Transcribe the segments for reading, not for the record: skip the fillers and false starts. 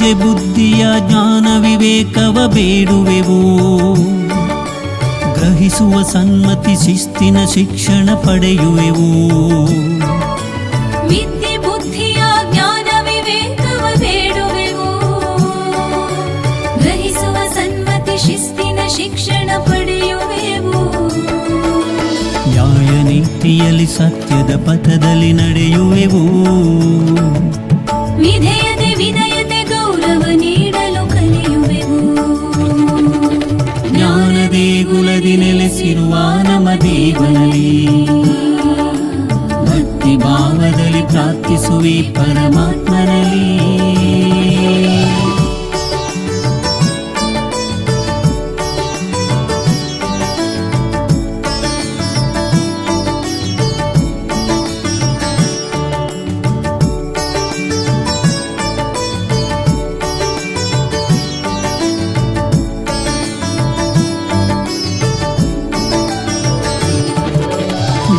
ವಿದ್ಯೆ ಬುದ್ಧಿಯ ಜ್ಞಾನ ವಿವೇಕವ ಬೇಡುವೆವು. ಗ್ರಹಿಸುವ ಸನ್ಮತಿ ಶಿಸ್ತಿನ ಶಿಕ್ಷಣ ಪಡೆಯುವೆವು. ವಿದ್ಯೆ ಬುದ್ಧಿಯ ಜ್ಞಾನ ವಿವೇಕವ ಬೇಡುವೆವು. ಗ್ರಹಿಸುವ ಸನ್ಮತಿ ಶಿಸ್ತಿನ ಶಿಕ್ಷಣ ಪಡೆಯುವೆವು. ನ್ಯಾಯ ನೀತಿಯಲ್ಲಿ ಸತ್ಯದ ಪಥದಲ್ಲಿ ನಡೆಯುವೆವು. ವಿಧೇಯತೆ ವಿನಯತೆ ಗೌರವ ನೀಡಲು ಕಲಿಯುವೆವು. ಜ್ಞಾನ ದೇಗುಲದಿ ನೆಲೆಸಿರುವ ನಮ್ಮ ದೇವನಲ್ಲಿ ಭಕ್ತಿ ಭಾವದಲ್ಲಿ ಪ್ರಾರ್ಥಿಸುವೆ ಪರಮಾತ್ಮನಲ್ಲಿ.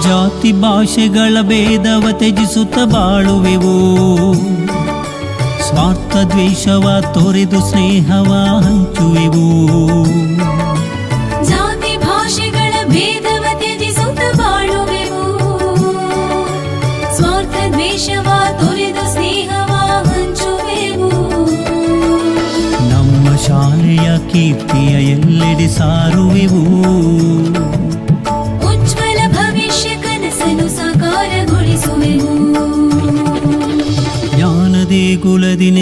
ಜಾತಿ ಭಾಷೆಗಳ ಭೇದವ ತ್ಯಜಿಸುತ್ತ ಬಾಳುವೆವು. ಸ್ವಾರ್ಥ ದ್ವೇಷವ ತೊರೆದು ಸ್ನೇಹವ ಹಂಚುವೆವು. ಜಾತಿ ಭಾಷೆಗಳ ಭೇದವ ತ್ಯಜಿಸುತ್ತ ಬಾಳುವೆವು. ಸ್ವಾರ್ಥ ದ್ವೇಷವ ತೊರೆದು ಸ್ನೇಹವ ಹಂಚುವೆವು. ನಮ್ಮ ಶಾಲೆಯ ಕೀರ್ತಿಯ ಎಲ್ಲೆಡೆ ಸಾರುವೆವು. ಉಜ್ವಲ ಭವಿಷ್ಯ ಕನಸನ್ನು ಸಾಕಾರಗೊಳಿಸುವೆವು. ಜ್ಞಾನ ದೇಗುಲದಿ